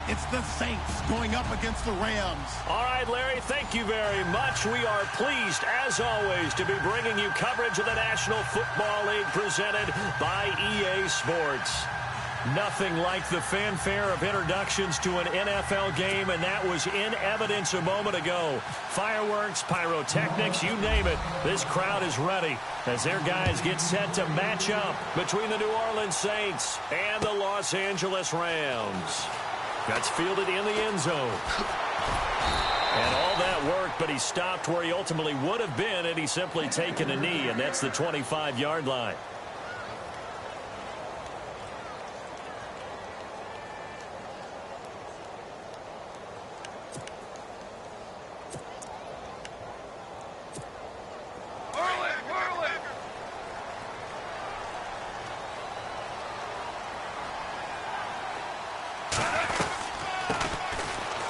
It's the Saints going up against the Rams. All right, Larry, thank you very much. We are pleased, as always, to be bringing you coverage of the National Football League presented by EA Sports. Nothing like the fanfare of introductions to an NFL game, and that was in evidence a moment ago. Fireworks, pyrotechnics, you name it. This crowd is ready as their guys get set to match up between the New Orleans Saints and the Los Angeles Rams. That's fielded in the end zone. And all that work, but he stopped where he ultimately would have been had he simply taken a knee, and that's the 25-yard line.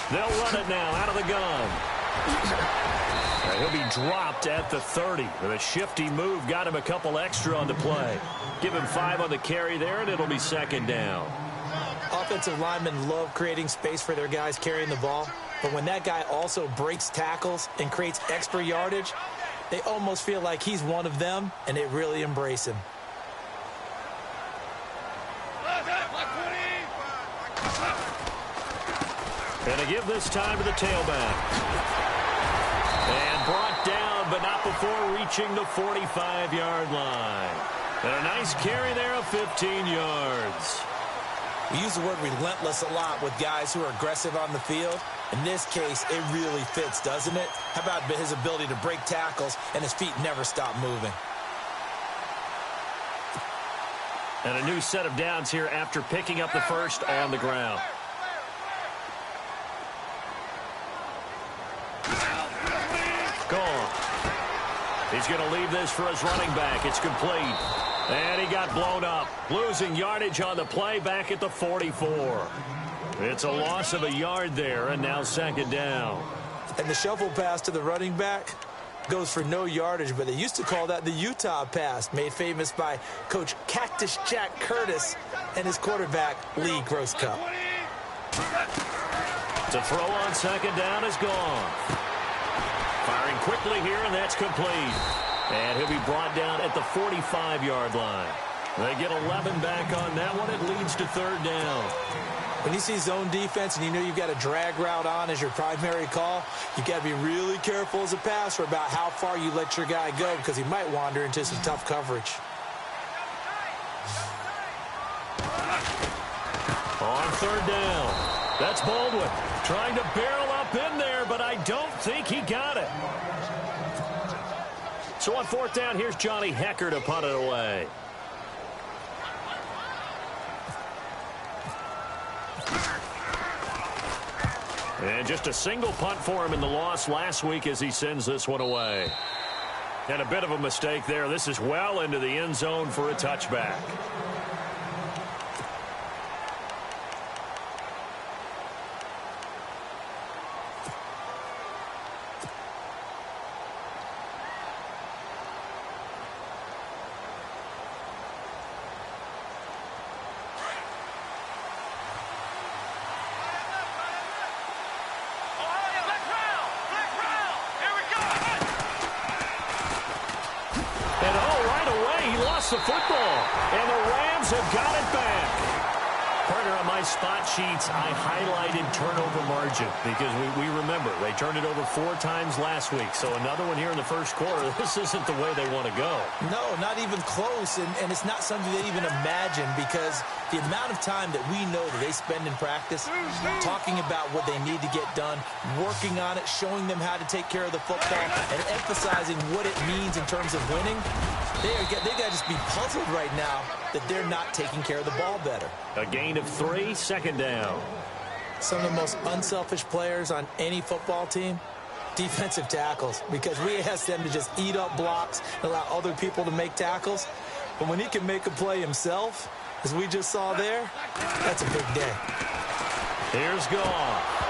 They'll run it now out of the gun. He'll be dropped at the 30. With a shifty move, got him a couple extra on the play. Give him 5 on the carry there, and it'll be second down. Offensive linemen love creating space for their guys carrying the ball. But when that guy also breaks tackles and creates extra yardage, they almost feel like he's one of them, and they really embrace him. And to give this time to the tailback. And brought down, but not before reaching the 45-yard line. And a nice carry there of 15 yards. We use the word relentless a lot with guys who are aggressive on the field. In this case, it really fits, doesn't it? How about his ability to break tackles and his feet never stop moving? And a new set of downs here after picking up the first on the ground. Gone. He's going to leave this for his running back. It's complete. And he got blown up. Losing yardage on the play back at the 44. It's a loss of a yard there, and now second down. And the shuffle pass to the running back goes for no yardage, but they used to call that the Utah pass, made famous by Coach Cactus Jack Curtis and his quarterback, Lee Grosscup. To throw on second down is gone. Firing quickly here, and that's complete. And he'll be brought down at the 45-yard line. They get 11 back on that one. It leads to third down. When you see zone defense and you know you've got a drag route on as your primary call, you've got to be really careful as a passer about how far you let your guy go because he might wander into some tough coverage. On third down. That's Baldwin trying to barrel up in there, but I don't think he got it. So on fourth down, here's Johnny Hecker to punt it away. And just a single punt for him in the loss last week as he sends this one away. And a bit of a mistake there. This is well into the end zone for a touchback. The football, and the Rams have got it back. Partner, on my spot sheets, I highlighted turnover margin because we remember they turned it over 4 times last week. So another one here in the first quarter. This isn't the way they want to go. No, not even close, and it's not something they even imagine because the amount of time that we know that they spend in practice talking about what they need to get done, working on it, showing them how to take care of the football, and emphasizing what it means in terms of winning. They got to just be puzzled right now that they're not taking care of the ball better. A gain of 3, second down. Some of the most unselfish players on any football team, defensive tackles, because we ask them to just eat up blocks and allow other people to make tackles. But when he can make a play himself, as we just saw there, that's a big day. Here's Goff.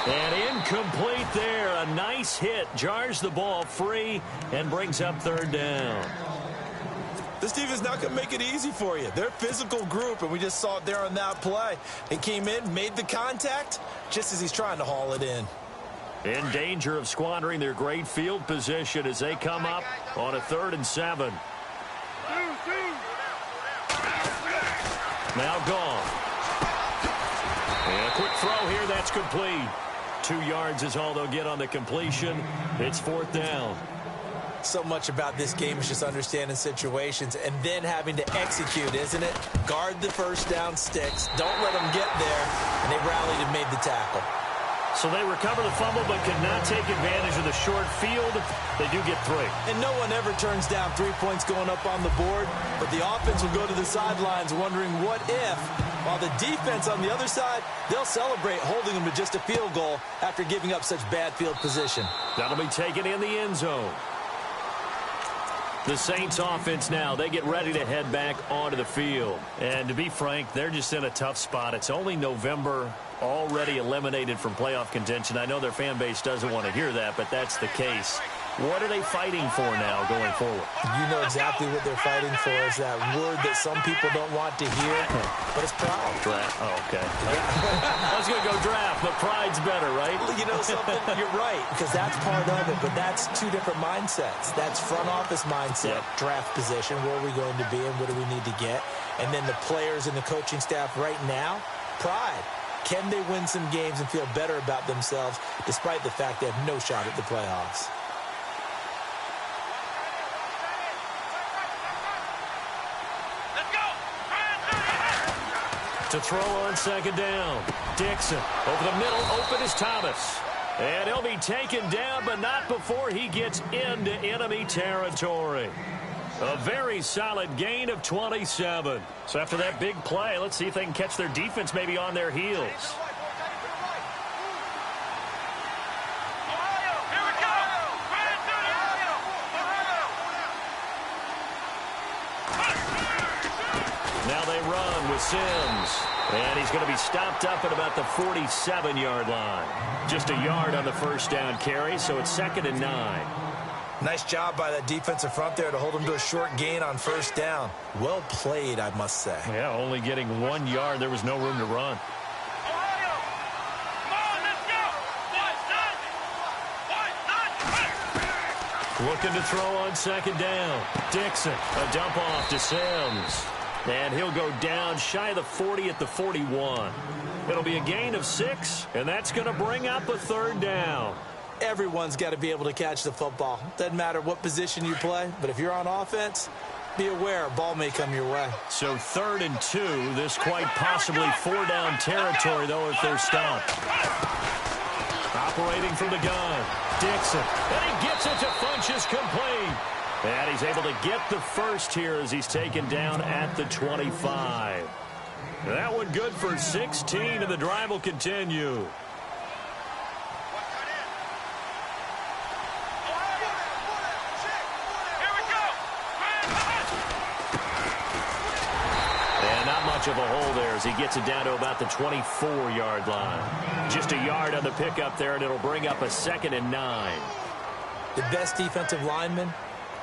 And incomplete there. A nice hit. Jars the ball free and brings up third down. This defense is not going to make it easy for you. They're a physical group, and we just saw it there on that play. They came in, made the contact, just as he's trying to haul it in. In danger of squandering their great field position as they come up on a 3rd and 7. Now gone. And a quick throw here, that's complete. 2 yards is all they'll get on the completion. It's 4th down. So much about this game is just understanding situations and then having to execute, isn't it? Guard the first down sticks. Don't let them get there. And they rallied and made the tackle. So they recover the fumble but could not take advantage of the short field. They do get 3. And no one ever turns down 3 points going up on the board. But the offense will go to the sidelines wondering what if. While the defense on the other side, they'll celebrate holding them to just a field goal after giving up such bad field position. That'll be taken in the end zone. The Saints offense now, they get ready to head back onto the field. And to be frank, they're just in a tough spot. It's only November, already eliminated from playoff contention. I know their fan base doesn't want to hear that, but that's the case. What are they fighting for now going forward? You know exactly what they're fighting for is that word that some people don't want to hear, but it's pride. Draft. Oh, okay. I was going to go draft, but pride's better, right? You know something? You're right, because that's part of it, but that's 2 different mindsets. That's front office mindset, draft position, where are we going to be and what do we need to get? And then the players and the coaching staff right now, pride. Can they win some games and feel better about themselves despite the fact they have no shot at the playoffs? To throw on 2nd down. Dixon over the middle. Open is Thomas. And he'll be taken down, but not before he gets into enemy territory. A very solid gain of 27. So after that big play, let's see if they can catch their defense maybe on their heels. Now they run with Sims. And he's going to be stopped up at about the 47-yard line. Just a yard on the first down carry, so it's 2nd and 9. Nice job by that defensive front there to hold them to a short gain on first down. Well played, I must say. Yeah, only getting 1 yard. There was no room to run. Looking to throw on 2nd down. Dixon, a dump off to Sims. And he'll go down shy of the 40 at the 41. It'll be a gain of 6, and that's going to bring up a 3rd down. Everyone's got to be able to catch the football. Doesn't matter what position you play, but if you're on offense, be aware a ball may come your way. So 3rd and 2, this quite possibly 4-down territory, though, if they're stopped. Operating from the gun, Dixon, and he gets it to Funchess complete. And he's able to get the first here as he's taken down at the 25. That one good for 16, and the drive will continue. And not much of a hole there as he gets it down to about the 24-yard line. Just a yard on the pickup there, and it'll bring up a 2nd and 9. The best defensive linemen,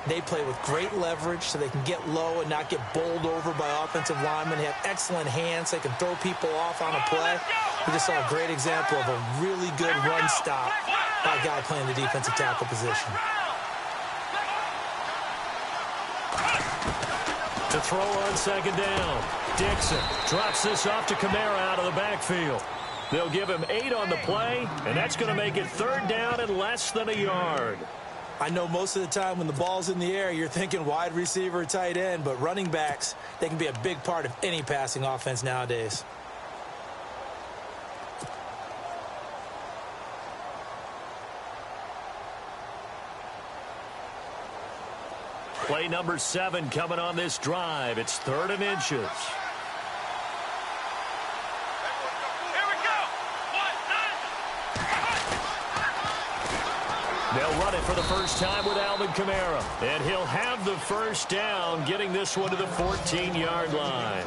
they play with great leverage so they can get low and not get bowled over by offensive linemen. They have excellent hands. They can throw people off on a play. We just saw a great example of a really good run stop by a guy playing the defensive tackle position. To throw on 2nd down. Dixon drops this off to Kamara out of the backfield. They'll give him 8 on the play, and that's going to make it 3rd down and less than a yard. I know most of the time when the ball's in the air, you're thinking wide receiver, tight end, but running backs, they can be a big part of any passing offense nowadays. Play number 7 coming on this drive. It's 3rd and inches. They'll run it for the first time with Alvin Kamara. And he'll have the first down, getting this one to the 14-yard line.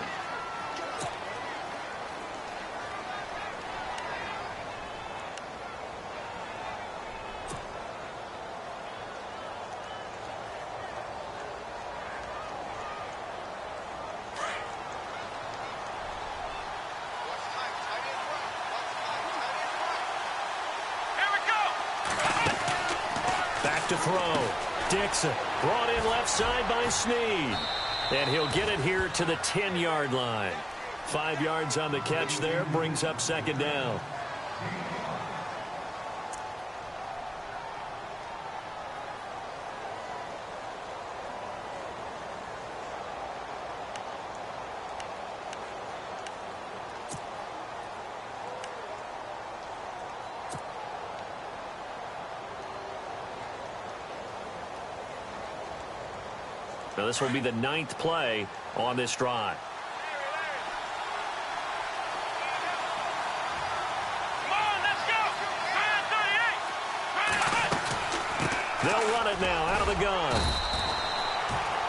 Back to throw. Dixon brought in left side by Snead. And he'll get it here to the 10-yard line. 5 yards on the catch there, brings up second down. Now this will be the 9th play on this drive. They'll run it now out of the gun.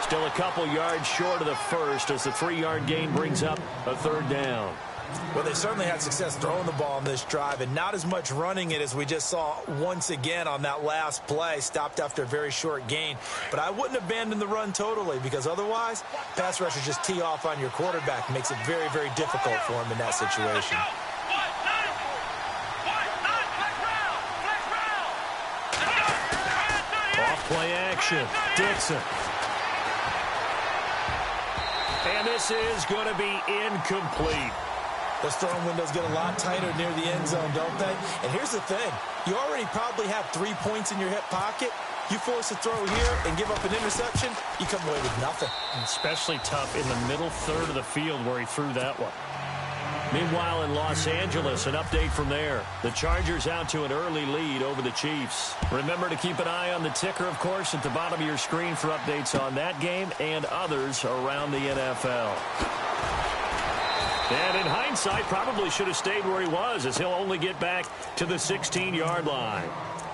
Still a couple yards short of the first as the 3-yard gain brings up a third down. Well, they certainly had success throwing the ball on this drive and not as much running it as we just saw once again on that last play. Stopped after a very short gain. But I wouldn't abandon the run totally because otherwise, pass rushers just tee off on your quarterback. Makes it very, very difficult for him in that situation. Off-play action. Dixon. And this is going to be incomplete. Those throwing windows get a lot tighter near the end zone, don't they? And here's the thing. You already probably have 3 points in your hip pocket. You force a throw here and give up an interception, you come away with nothing. Especially tough in the middle third of the field where he threw that one. Meanwhile, in Los Angeles, an update from there. The Chargers out to an early lead over the Chiefs. Remember to keep an eye on the ticker, of course, at the bottom of your screen for updates on that game and others around the NFL. And in hindsight, probably should have stayed where he was as he'll only get back to the 16-yard line.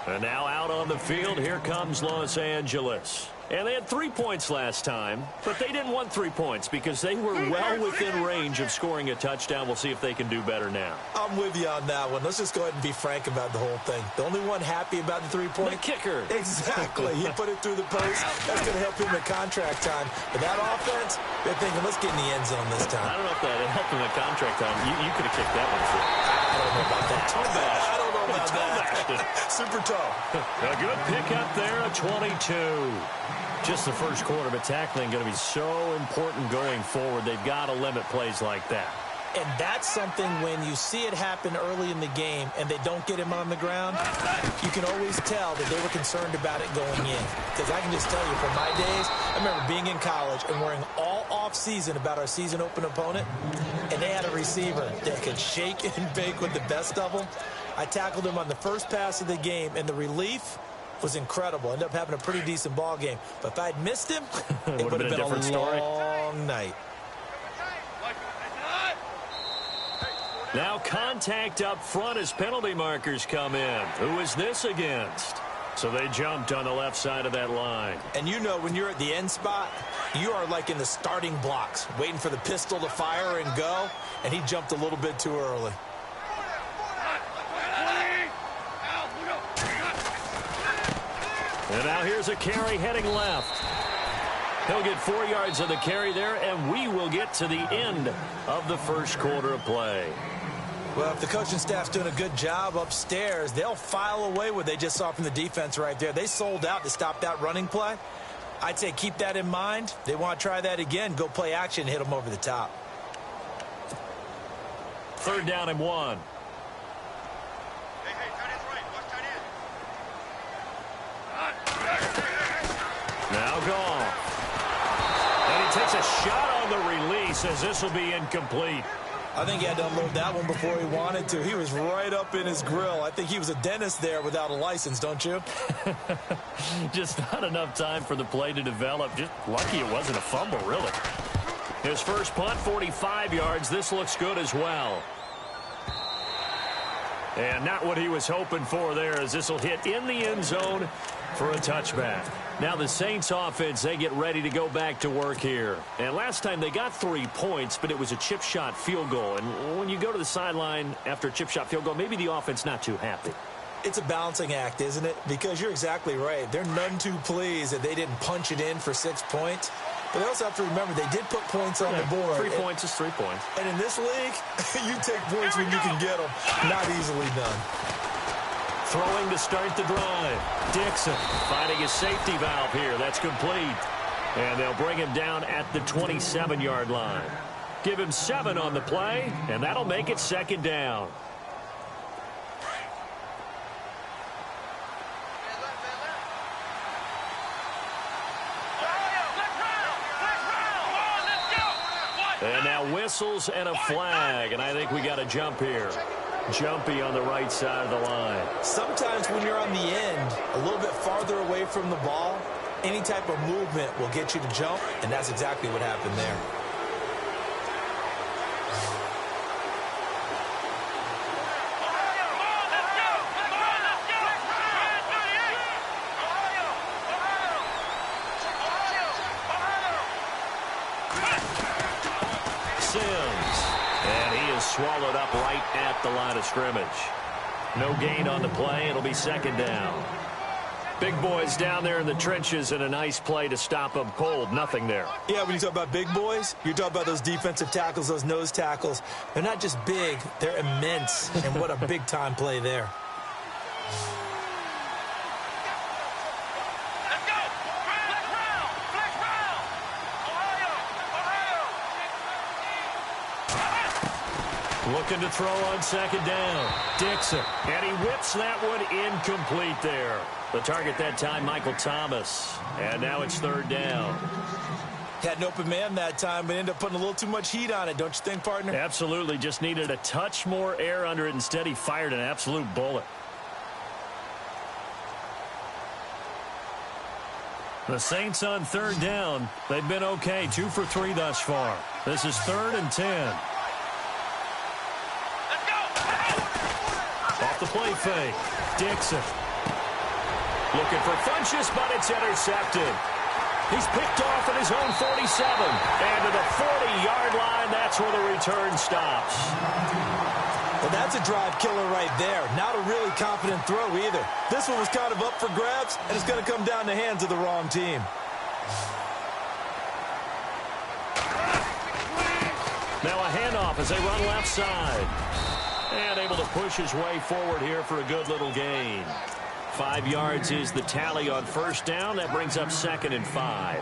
And now out on the field, here comes Los Angeles. And they had 3 points last time, but they didn't want 3 points because they were well within range of scoring a touchdown. We'll see if they can do better now. I'm with you on that one. Let's just go ahead and be frank about the whole thing. The only one happy about the 3-point? The kicker. Exactly. He put it through the post. That's going to help him at contract time. But that offense, they're thinking, let's get in the end zone this time. I don't know if that helped him at contract time. You could have kicked that one through. I don't know about that. Toe bash. I don't know about toe that. Super toe. A good pick up there, a 22. Just the first quarter, but tackling going to be so important going forward. They've got to limit plays like that. And that's something when you see it happen early in the game and they don't get him on the ground, you can always tell that they were concerned about it going in. Because I can just tell you from my days, I remember being in college and worrying all off-season about our season open opponent, and they had a receiver that could shake and bake with the best of them. I tackled him on the first pass of the game, and the relief was incredible. Ended up having a pretty decent ball game. But if I'd missed him, it would have been a different story. Long night. Now contact up front as penalty markers come in. Who is this against? So they jumped on the left side of that line. And you know when you're at the end spot, you are like in the starting blocks, waiting for the pistol to fire and go, and he jumped a little bit too early. And now here's a carry heading left. He'll get 4 yards of the carry there, and we will get to the end of the first quarter of play. Well, if the coaching staff's doing a good job upstairs, they'll file away what they just saw from the defense right there. They sold out to stop that running play. I'd say keep that in mind. They want to try that again. Go play action and hit them over the top. 3rd down and 1. Now gone. And he takes a shot on the release as this will be incomplete. I think he had to unload that one before he wanted to. He was right up in his grill. I think he was a dentist there without a license, don't you? Just not enough time for the play to develop. Just lucky it wasn't a fumble, really. His first punt, 45 yards. This looks good as well. And not what he was hoping for there, as this will hit in the end zone for a touchback. Now the Saints offense, they get ready to go back to work here. And last time they got 3 points, but it was a chip shot field goal. And when you go to the sideline after a chip shot field goal, maybe the offense not too happy. It's a balancing act, isn't it? Because you're exactly right. They're none too pleased that they didn't punch it in for 6 points. But they also have to remember they did put points on the board. 3 points is 3 points. And in this league, you take points when you can get them. Not easily done. throwing to start the drive. Dixon finding his safety valve here. That's complete. And they'll bring him down at the 27-yard line. Give him 7 on the play, and that'll make it second down. And now whistles and a flag, and I think we got a jump here. Jumpy on the right side of the line. Sometimes when you're on the end, a little bit farther away from the ball, any type of movement will get you to jump, and that's exactly what happened there. Swallowed up right at the line of scrimmage. No gain on the play. It'll be second down. Big boys down there in the trenches, and a nice play to stop them cold. Nothing there. Yeah, when you talk about big boys, you're talking about those defensive tackles, those nose tackles. They're not just big, they're immense. And what a big-time play there. Looking to throw on second down. Dixon. And he whips that one incomplete there. The target that time, Michael Thomas. And now it's third down. Had an open man that time, but ended up putting a little too much heat on it, don't you think, partner? Absolutely. Just needed a touch more air under it. Instead, he fired an absolute bullet. The Saints on third down. They've been okay. 2 for 3 thus far. This is 3rd and 10. Off the play fake. Dixon. Looking for Funchess, but it's intercepted. He's picked off at his own 47. And to the 40-yard line, that's where the return stops. Well, that's a drive killer right there. Not a really confident throw either. This one was kind of up for grabs, and it's going to come down the hands of the wrong team. Now a handoff as they run left side. And able to push his way forward here for a good little gain. 5 yards is the tally on first down. That brings up 2nd and 5.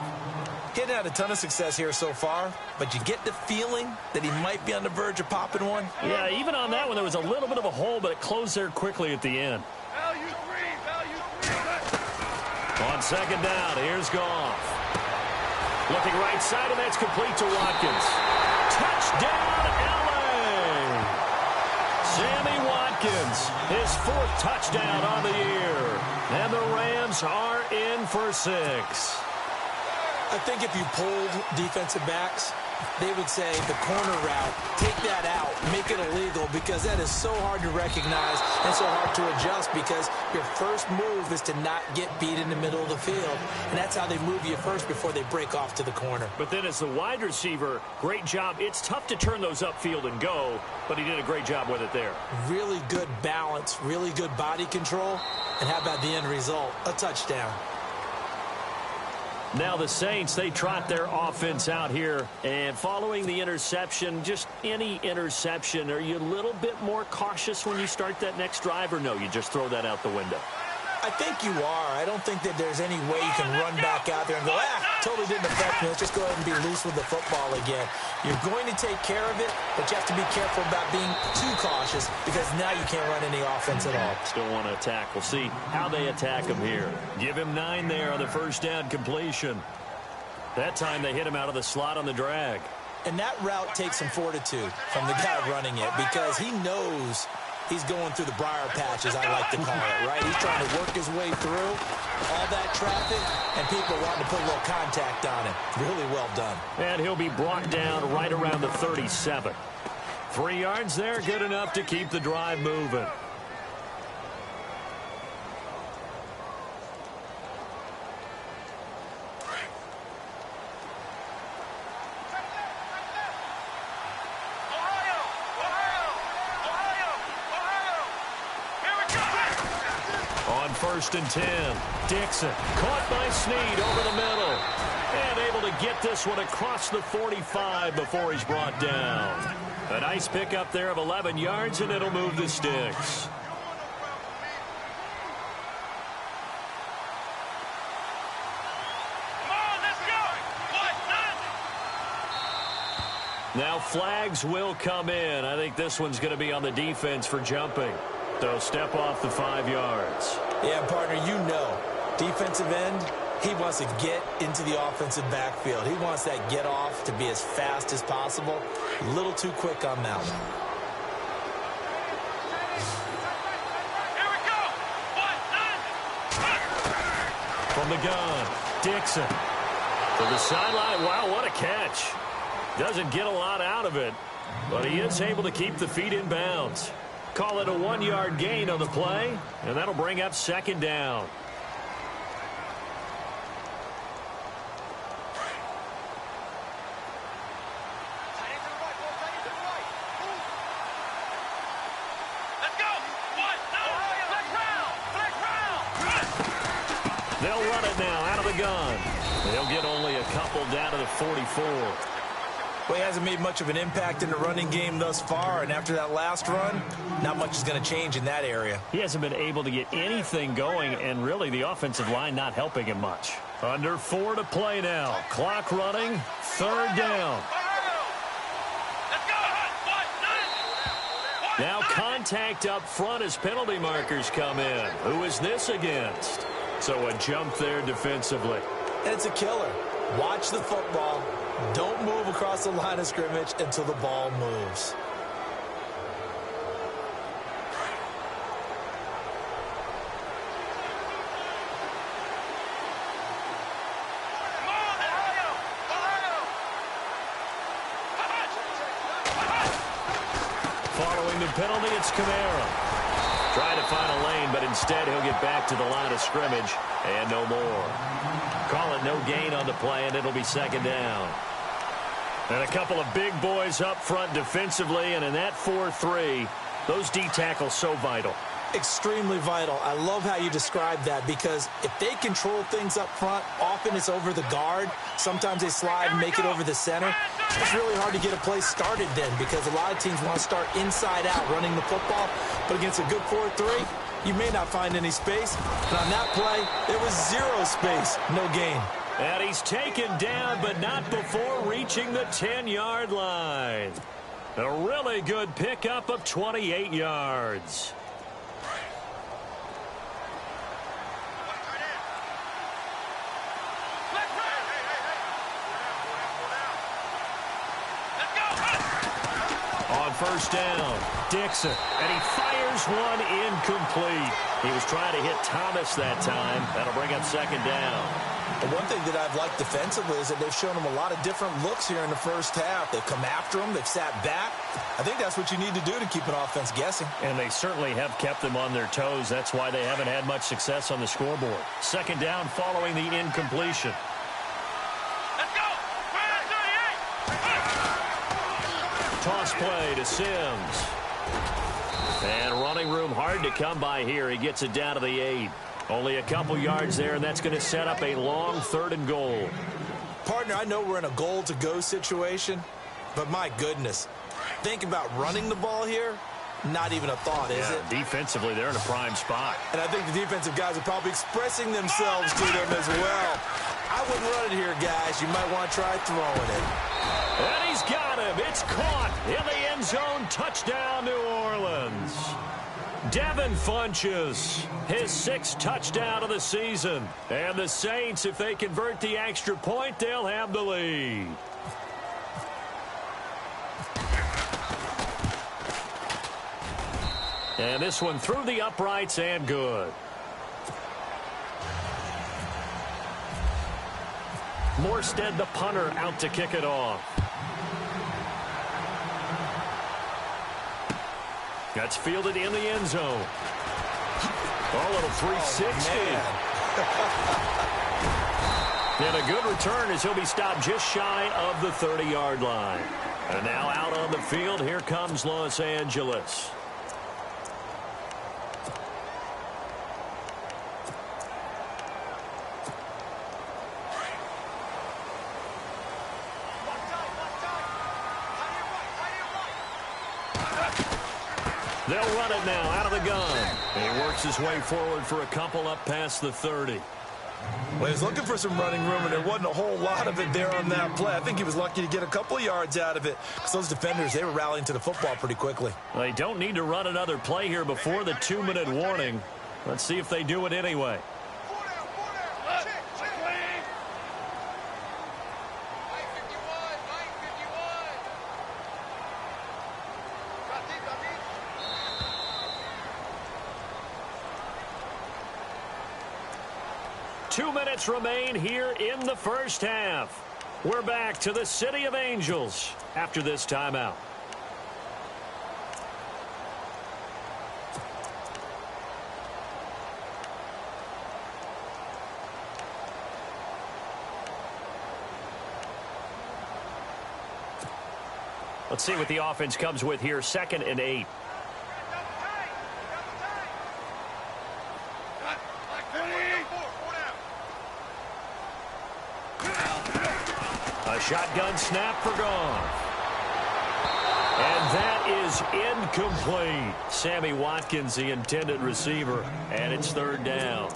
He hadn't had a ton of success here so far, but you get the feeling that he might be on the verge of popping one. Yeah, even on that one, there was a little bit of a hole, but it closed there quickly at the end. Value three. On second down, here's Goff. Looking right side, and that's complete to Watkins. Touchdown, LA! Sammy Watkins, his 4th touchdown on the year. And the Rams are in for 6. I think if you polled defensive backs, they would say the corner route, take that out, make it illegal, because that is so hard to recognize and so hard to adjust, because your first move is to not get beat in the middle of the field. And that's how they move you first before they break off to the corner. But then as the wide receiver, great job. It's tough to turn those upfield and go, but he did a great job with it there. Really good balance, really good body control. And how about the end result? A touchdown. Now the Saints, they trot their offense out here. And following the interception, just any interception, are you a little bit more cautious when you start that next drive, or no, you just throw that out the window? I think you are. I don't think that there's any way you can run back out there and go, totally didn't affect me. Let's just go ahead and be loose with the football again. You're going to take care of it, but you have to be careful about being too cautious, because now you can't run any offense at all. Still want to attack. We'll see how they attack him here. Give him 9 there on the first down completion. That time they hit him out of the slot on the drag. And that route takes some fortitude from the guy running it, because he knows he's going through the briar patch, as I like to call it, right? He's trying to work his way through all that traffic, and people wanting to put a little contact on him. Really well done. And he'll be brought down right around the 37. 3 yards there, good enough to keep the drive moving. First and 10. Dixon caught by Snead over the middle. And able to get this one across the 45 before he's brought down. A nice pickup there of 11 yards, and it'll move the sticks. Now flags will come in. I think this one's going to be on the defense for jumping. They'll step off the 5 yards. Yeah, partner, you know, defensive end, he wants to get into the offensive backfield. He wants that get off to be as fast as possible. A little too quick on that one. Here we go. From the gun, Dixon. To the sideline. Wow, what a catch. Doesn't get a lot out of it, but he is able to keep the feet in bounds. Call it a 1-yard gain on the play, and that'll bring up 2nd down. They'll run it now out of the gun. They'll get only a couple down to the 44. Well, he hasn't made much of an impact in the running game thus far, and after that last run, not much is going to change in that area. He hasn't been able to get anything going, and really the offensive line not helping him much. Under 4 to play now. Clock running. 3rd down. Now contact up front as penalty markers come in. Who is this against? So a jump there defensively. And it's a killer. Watch the football. Don't move across the line of scrimmage until the ball moves. Following the penalty, it's Kamara. Trying to find a lane, but instead he'll get back to the line of scrimmage and no more. Call it no gain on the play, and it'll be 2nd down. And a couple of big boys up front defensively, and in that 4-3, those D tackles so vital. Extremely vital. I love how you describe that, because if they control things up front, often it's over the guard. Sometimes they slide and make it over the center. It's really hard to get a play started then, because a lot of teams want to start inside out running the football. But against a good 4-3, you may not find any space. And on that play, there was 0 space, no gain. And he's taken down, but not before reaching the 10-yard line. A really good pickup of 28 yards. On 1st down, Dixon, and he fires one incomplete. He was trying to hit Thomas that time. That'll bring up 2nd down. And one thing that I've liked defensively is that they've shown him a lot of different looks here in the first half. They've come after him. They've sat back. I think that's what you need to do to keep an offense guessing. And they certainly have kept them on their toes. That's why they haven't had much success on the scoreboard. 2nd down following the incompletion. Toss play to Sims. And running room hard to come by here. He gets it down to the 8. Only a couple yards there, and that's going to set up a long 3rd and goal. Partner, I know we're in a goal-to-go situation, but my goodness, think about running the ball here. Not even a thought, is it? Defensively, they're in a prime spot. And I think the defensive guys are probably expressing themselves to them as well. I wouldn't run it here, guys. You might want to try throwing it. And he's got him. It's caught in the end zone. Touchdown, New Orleans. Devin Funchess, his 6th touchdown of the season. And the Saints, if they convert the extra point, they'll have the lead. And this one through the uprights and good. Morstead, the punter, out to kick it off. That's fielded in the end zone. Oh, little 360. And a good return as he'll be stopped just shy of the 30-yard line. And now out on the field, here comes Los Angeles. They'll run it now out of the gun. And he works his way forward for a couple up past the 30. Well, he was looking for some running room, and there wasn't a whole lot of it there on that play. I think he was lucky to get a couple of yards out of it because those defenders, they were rallying to the football pretty quickly. Well, they don't need to run another play here before the 2-minute warning. Let's see if they do it anyway. Two minutes remain here in the first half. We're back to the City of Angels after this timeout. Let's see what the offense comes with here. 2nd and 8. A shotgun snap for Goff. And that is incomplete. Sammy Watkins, the intended receiver, and it's 3rd down.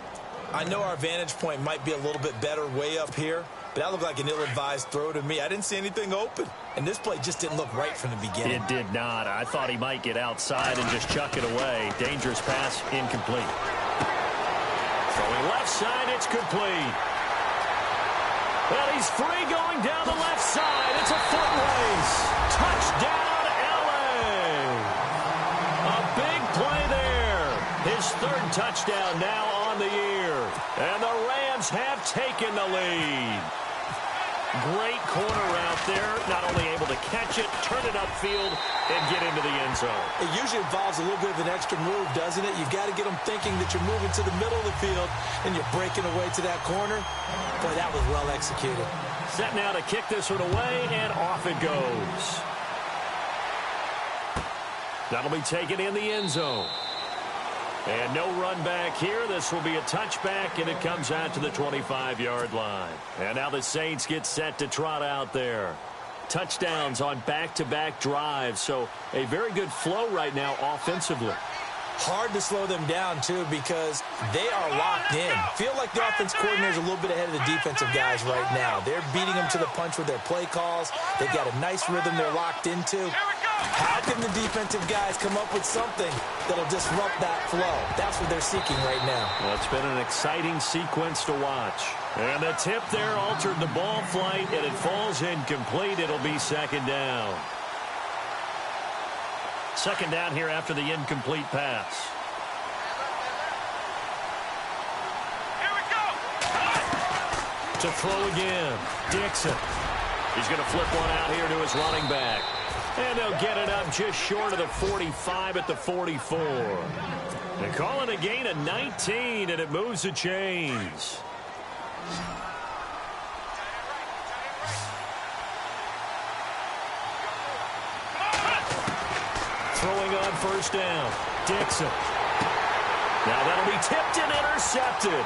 I know our vantage point might be a little bit better way up here, but that looked like an ill-advised throw to me. I didn't see anything open, and this play just didn't look right from the beginning. It did not. I thought he might get outside and just chuck it away. Dangerous pass, incomplete. Throwing left side, it's complete. Well, he's free going down the left side. It's a foot race. Touchdown, L.A. A big play there. His 3rd touchdown now on the year. And the Rams have taken the lead. Great corner out there. Not only able to catch it, turn it upfield, and get into the end zone. It usually involves a little bit of an extra move, doesn't it? You've got to get them thinking that you're moving to the middle of the field and you're breaking away to that corner. Boy, that was well executed. Set now to kick this one away, and off it goes. That'll be taken in the end zone. And no run back here. This will be a touchback, and it comes out to the 25-yard line. And now the Saints get set to trot out there. Touchdowns on back-to-back drives, so a very good flow right now offensively. Hard to slow them down, too, because they are locked in. Feel like the offense coordinator is a little bit ahead of the defensive guys right now. They're beating them to the punch with their play calls. They've got a nice rhythm they're locked into. How can the defensive guys come up with something that'll disrupt that flow? That's what they're seeking right now. Well, it's been an exciting sequence to watch. And the tip there altered the ball flight, and it falls incomplete. It'll be 2nd down. 2nd down here after the incomplete pass. Here we go. To throw again, Dixon. He's going to flip one out here to his running back. And they'll get it up just short of the 45 at the 44. They call it a gain of 19, and it moves the chains. Throwing on 1st down, Dixon. Now that'll be tipped and intercepted.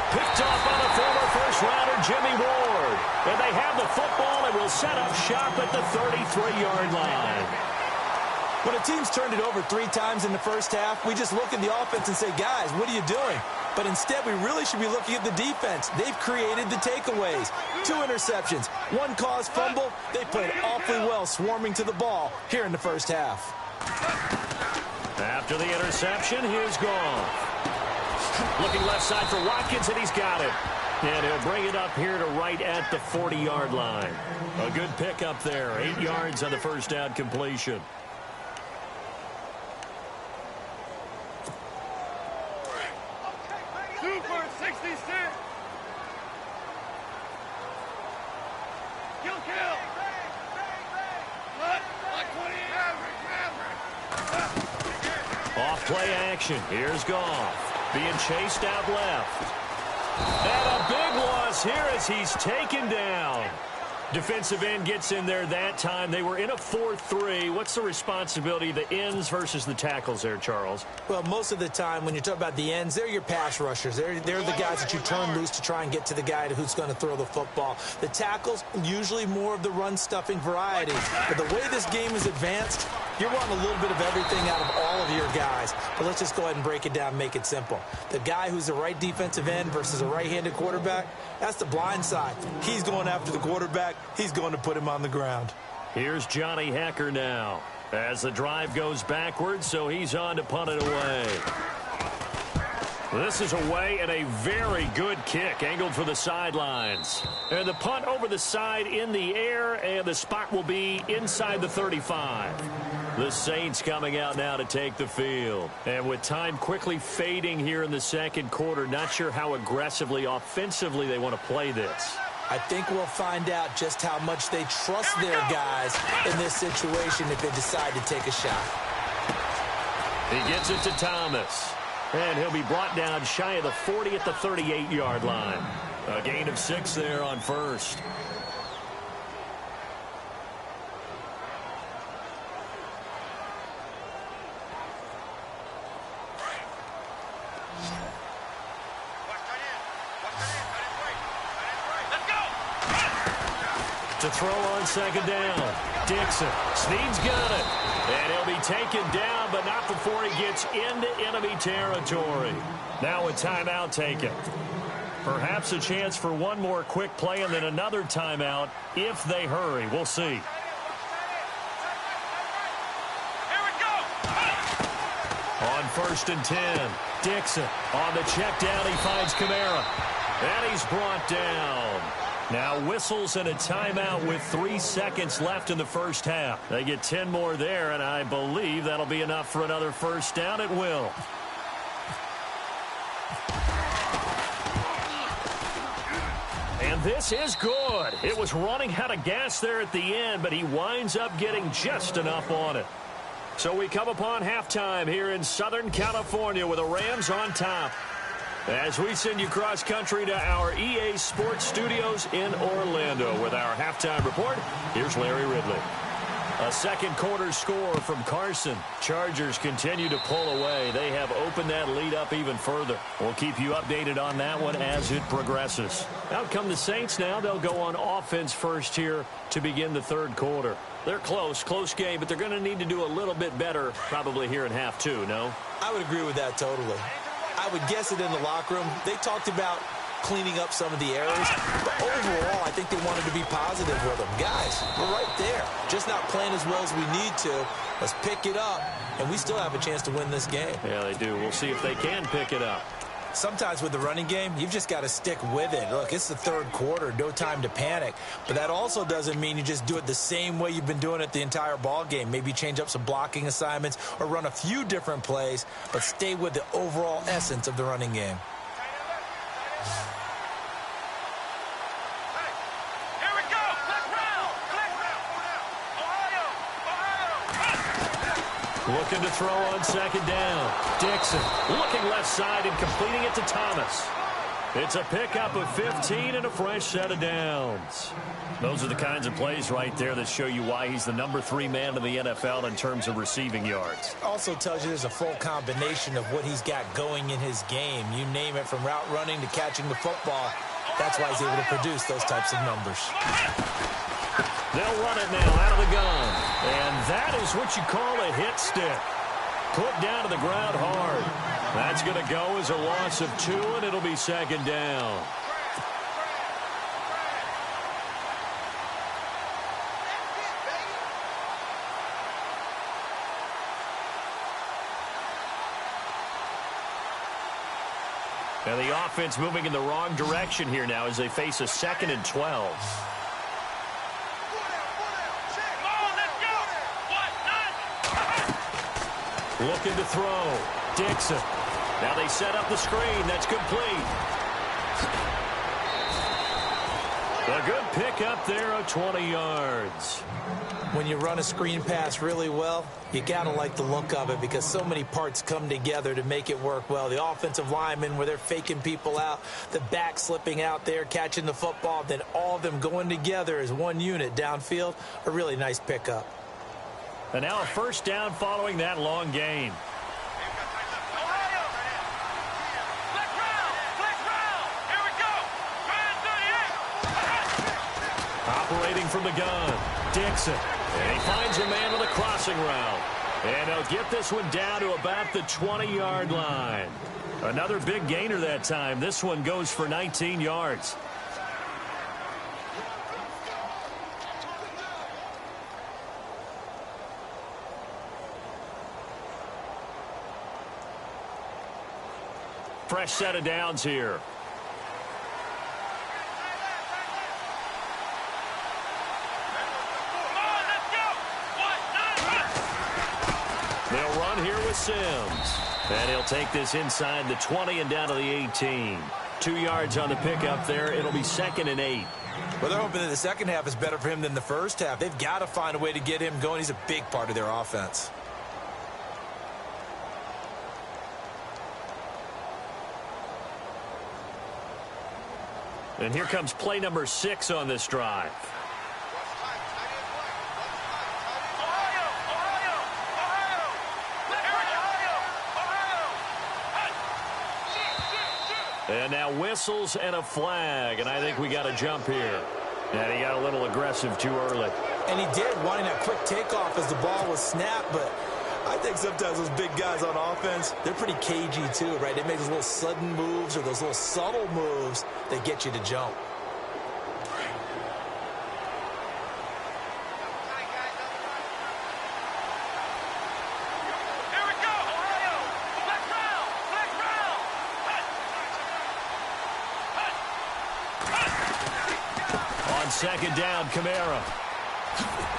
Picked off by the former first-rounder Jimmy Ward. And they have the football and will set up shop at the 33-yard line. When a team's turned it over 3 times in the first half, we just look at the offense and say, guys, what are you doing? But instead, we really should be looking at the defense. They've created the takeaways. 2 interceptions, 1 caused fumble. They played awfully well swarming to the ball here in the first half. After the interception, here's Goff. Looking left side for Watkins, and he's got it. And he'll bring it up here to right at the 40-yard line. A good pickup there. 8 yards on the first down completion. Super 66. Kill. Off play action. Here's Goff. Being chased out left. And a big loss here as he's taken down. Defensive end gets in there that time. They were in a 4-3. What's the responsibility of the ends versus the tackles there, Charles? Well, most of the time when you talk about the ends, they're your pass rushers. They're the guys that you turn loose to try and get to the guy who's going to throw the football. The tackles, usually more of the run-stuffing variety. But the way this game is advanced, You're wanting a little bit of everything out of all of your guys, but let's just go ahead and break it down and make it simple. The guy who's the right defensive end versus a right-handed quarterback, that's the blind side. He's going after the quarterback. He's going to put him on the ground. Here's Johnny Hecker now as the drive goes backwards, so he's on to punt it away. This is away and a very good kick angled for the sidelines. And the punt over the side in the air, and the spot will be inside the 35. The Saints coming out now to take the field. And with time quickly fading here in the second quarter, not sure how aggressively, offensively they want to play this. I think we'll find out just how much they trust their guys in this situation if they decide to take a shot. He gets it to Thomas. And he'll be brought down shy of the 40 at the 38-yard line. A gain of 6 there on first. To throw on second down. Dixon. Snead's got it. And he'll be taken down, but not before he gets into enemy territory. Now a timeout taken. Perhaps a chance for one more quick play and then another timeout if they hurry. We'll see. Here we go. On 1st and 10. Dixon on the check down. He finds Kamara. And he's brought down. Now whistles and a timeout with 3 seconds left in the first half. They get 10 more there, and I believe that'll be enough for another first down. It will. And this is good. It was running out of gas there at the end, but he winds up getting just enough on it. So we come upon halftime here in Southern California with the Rams on top. As we send you cross-country to our EA Sports Studios in Orlando with our halftime report, here's Larry Ridley. A second quarter score from Carson. Chargers continue to pull away. They have opened that lead up even further. We'll keep you updated on that one as it progresses. Out come the Saints now. They'll go on offense first here to begin the third quarter. They're close game, but they're going to need to do a little bit better probably here in half two, no? I would agree with that totally. I would guess it in the locker room. They talked about cleaning up some of the errors, but overall, I think they wanted to be positive with them. Guys, we're right there. Just not playing as well as we need to. Let's pick it up, and we still have a chance to win this game. Yeah, they do. We'll see if they can pick it up. Sometimes with the running game, you've just got to stick with it. Look, it's the third quarter, no time to panic. But that also doesn't mean you just do it the same way you've been doing it the entire ball game. Maybe change up some blocking assignments or run a few different plays, but stay with the overall essence of the running game. Here we go. Click round. Ohio. Looking to throw on second down. Dixon looking left side and completing it to Thomas. It's a pickup of 15 and a fresh set of downs. Those are the kinds of plays right there that show you why he's the number 3 man in the NFL in terms of receiving yards. Also tells you there's a full combination of what he's got going in his game. You name it, from route running to catching the football. That's why he's able to produce those types of numbers. They'll run it now out of the gun. And that is what you call a hit stick. Put down to the ground hard. That's going to go as a loss of 2, and it'll be second down. And the offense moving in the wrong direction here now as they face a 2nd and 12. Looking to throw. Dixon. Now they set up the screen. That's complete. A good pickup there of 20 yards. When you run a screen pass really well, you got to like the look of it because so many parts come together to make it work well. The offensive linemen, where they're faking people out, the back slipping out there, catching the football, then all of them going together as one unit downfield. A really nice pickup. And now a first down following that long gain. Ohio. Click round. Here we go. Man 38. Operating from the gun. Dixon And he finds a man with a crossing route. And they'll get this one down to about the 20-yard line. Another big gainer that time. This one goes for 19 yards. Fresh set of downs here. They'll run here with Sims. And he'll take this inside the 20 and down to the 18. 2 yards on the pickup there. It'll be 2nd and 8. Well, they're hoping that the second half is better for him than the first half. They've got to find a way to get him going. He's a big part of their offense. And here comes play number 6 on this drive. And now whistles and a flag, and I think we got a jump here. And he got a little aggressive too early. And he did, wanting that quick takeoff as the ball was snapped, but I think sometimes those big guys on offense, they're pretty cagey too, right? They make those little sudden moves or those little subtle moves that get you to jump. Second down, Kamara.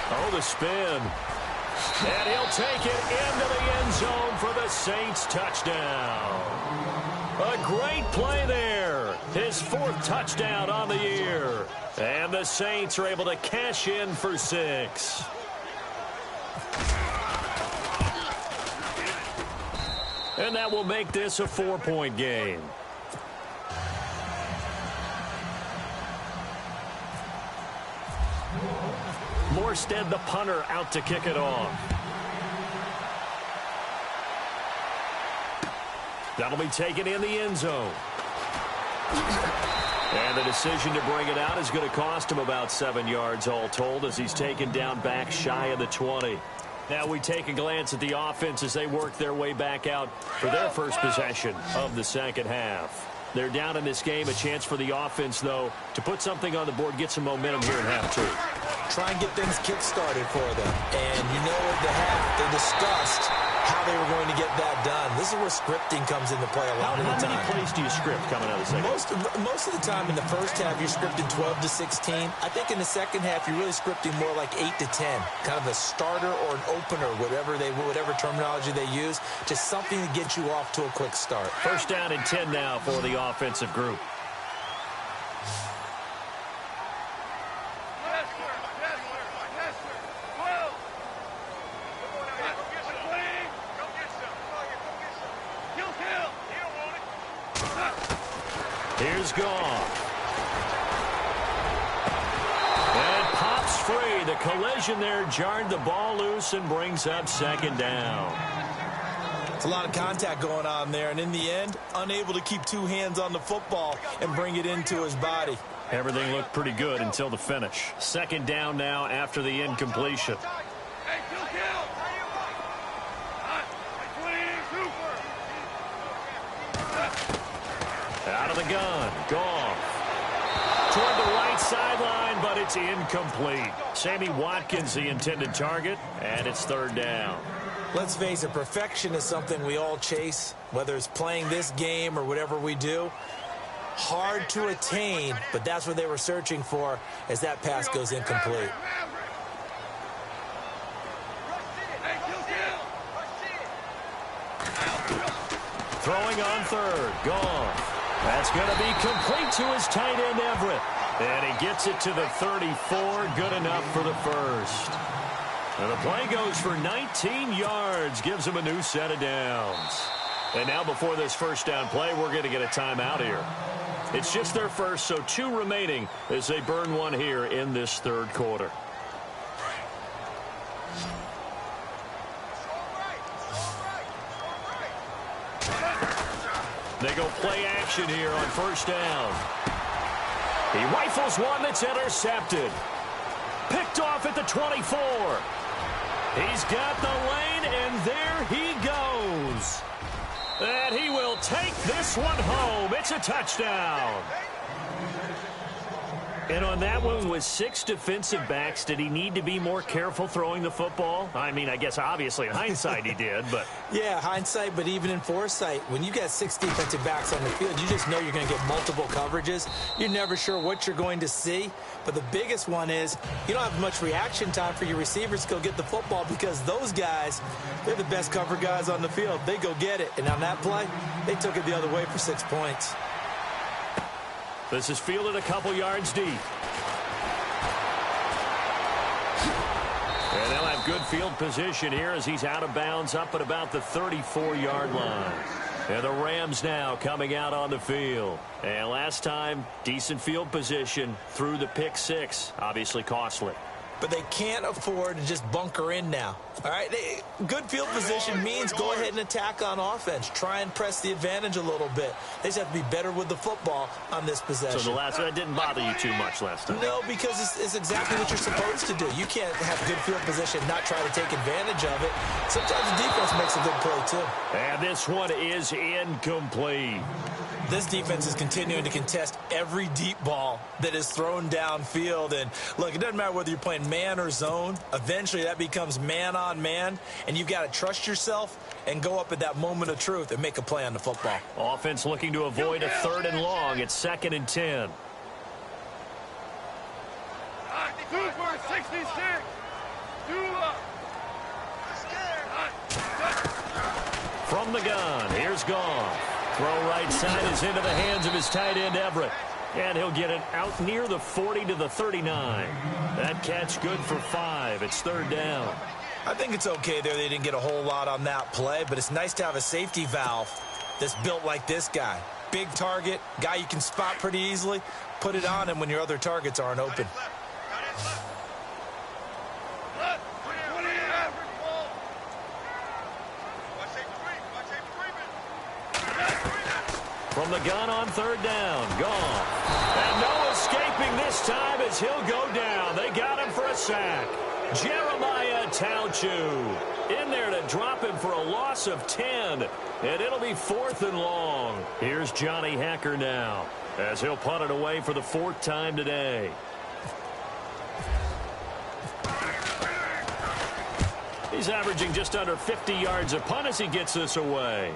Oh, the spin. And he'll take it into the end zone for the Saints touchdown. A great play there. His 4th touchdown on the year. And the Saints are able to cash in for 6. And that will make this a 4-point game. Morstead, the punter, out to kick it off. That'll be taken in the end zone. And the decision to bring it out is going to cost him about 7 yards all told as he's taken down back shy of the 20. Now we take a glance at the offense as they work their way back out for their first possession of the second half. They're down in this game. A chance for the offense, though, to put something on the board, get some momentum here in half 2. Try and get things kick-started for them. And you know at the half, they discussed how they were going to get that done. This is where scripting comes into play a lot of the time. How many plays do you script coming out of the second? Most of the time in the first half, you're scripting 12 to 16. I think in the second half, you're really scripting more like 8 to 10. Kind of a starter or an opener, whatever terminology they use. Just something to get you off to a quick start. First down and 10 now for the offensive group. Here's Goff. And pops free. The collision there jarred the ball loose and brings up second down. It's a lot of contact going on there, and in the end, unable to keep 2 hands on the football and bring it into his body. Everything looked pretty good until the finish. Second down now after the incompletion. Out of the gun, Goff. Toward the right sideline, but it's incomplete. Sammy Watkins, the intended target, and it's third down. Let's face it, perfection is something we all chase, whether it's playing this game or whatever we do. Hard to attain, but that's what they were searching for as that pass goes incomplete. Throwing on third, Goff. That's going to be complete to his tight end, Everett. And he gets it to the 34, good enough for the first. And the play goes for 19 yards, gives him a new set of downs. And now before this first down play, we're going to get a timeout here. It's just their first, so 2 remaining as they burn one here in this third quarter. They go play action here on first down. He rifles one that's intercepted. Picked picked off at the 24. He's got the lane, and there he goes. And he will take this one home. It's a touchdown. And on that one, with 6 defensive backs, did he need to be more careful throwing the football? I mean, I guess obviously in hindsight he did, but... Yeah, hindsight, but even in foresight, when you got 6 defensive backs on the field, you just know you're going to get multiple coverages. You're never sure what you're going to see. But the biggest one is you don't have much reaction time for your receivers to go get the football because those guys, they're the best cover guys on the field. They go get it. And on that play, they took it the other way for 6 points. This is fielded a couple yards deep. And they'll have good field position here as he's out of bounds up at about the 34-yard line. And the Rams now coming out on the field. And last time, decent field position through the pick 6. Obviously costly. But they can't afford to just bunker in now. All right, good field position means go ahead and attack on offense. Try and press the advantage a little bit. They just have to be better with the football on this possession. So that didn't bother you too much last time? No, because it's exactly what you're supposed to do. You can't have good field position, not try to take advantage of it. Sometimes the defense makes a good play, too. And this one is incomplete. This defense is continuing to contest every deep ball that is thrown downfield. And, look, it doesn't matter whether you're playing man or zone. Eventually, that becomes man-on-man, and you've got to trust yourself and go up at that moment of truth and make a play on the football. Offense looking to avoid a 3rd and long. It's 2nd and 10. 66. From the gun, here's Goff. Throw right side is into the hands of his tight end, Everett. And he'll get it out near the 40 to the 39. That catch good for 5. It's 3rd down. I think it's okay there. They didn't get a whole lot on that play, but it's nice to have a safety valve that's built like this guy. Big target, guy you can spot pretty easily. Put it on him when your other targets aren't open. From the gun on 3rd down, Goff. And no escaping this time as he'll go down. They got him for a sack. Jeremiah Tauchu in there to drop him for a loss of 10. And it'll be 4th and long. Here's Johnny Hacker now as he'll punt it away for the 4th time today. He's averaging just under 50 yards a punt as he gets this away.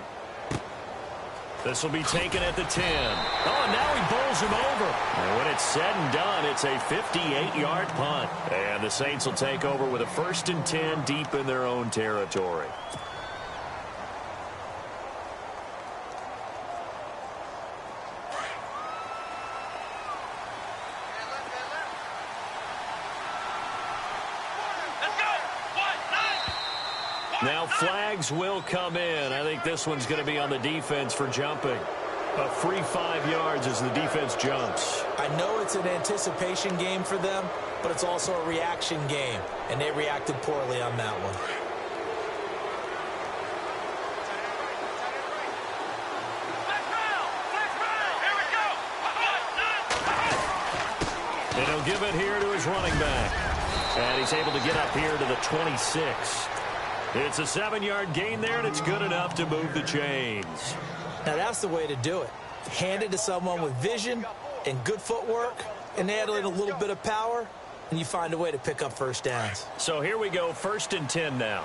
This will be taken at the 10. Oh, and now he bowls him over. And when it's said and done, it's a 58-yard punt. And the Saints will take over with a 1st and 10 deep in their own territory. Now flags will come in. I think this one's going to be on the defense for jumping. A free 5 yards as the defense jumps. I know it's an anticipation game for them, but it's also a reaction game, and they reacted poorly on that one. And he'll give it here to his running back. And he's able to get up here to the 26. It's a 7-yard gain there, and it's good enough to move the chains. Now, that's the way to do it. Hand it to someone with vision and good footwork, and add in a little bit of power, and you find a way to pick up 1st downs. So here we go, 1st and 10 now.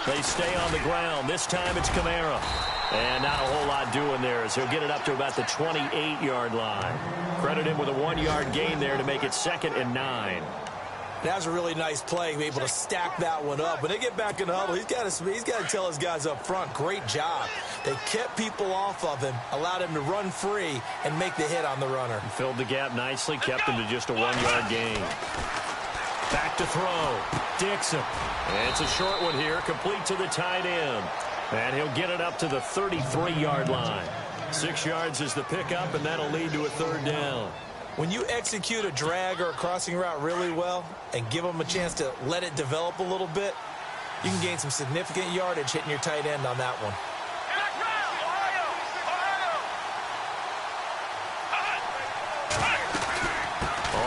They stay on the ground. This time it's Kamara. And not a whole lot doing there as he'll get it up to about the 28-yard line. Credit him with a 1-yard gain there to make it 2nd and 9. That was a really nice play, be able to stack that one up. When they get back in the huddle, he's got to tell his guys up front, great job. They kept people off of him, allowed him to run free and make the hit on the runner. Filled the gap nicely, kept him to just a 1-yard gain. Back to throw. Dixon. And it's a short one here, complete to the tight end. And he'll get it up to the 33-yard line. 6 yards is the pickup, and that'll lead to a 3rd down. When you execute a drag or a crossing route really well and give them a chance to let it develop a little bit, You can gain some significant yardage hitting your tight end on that one.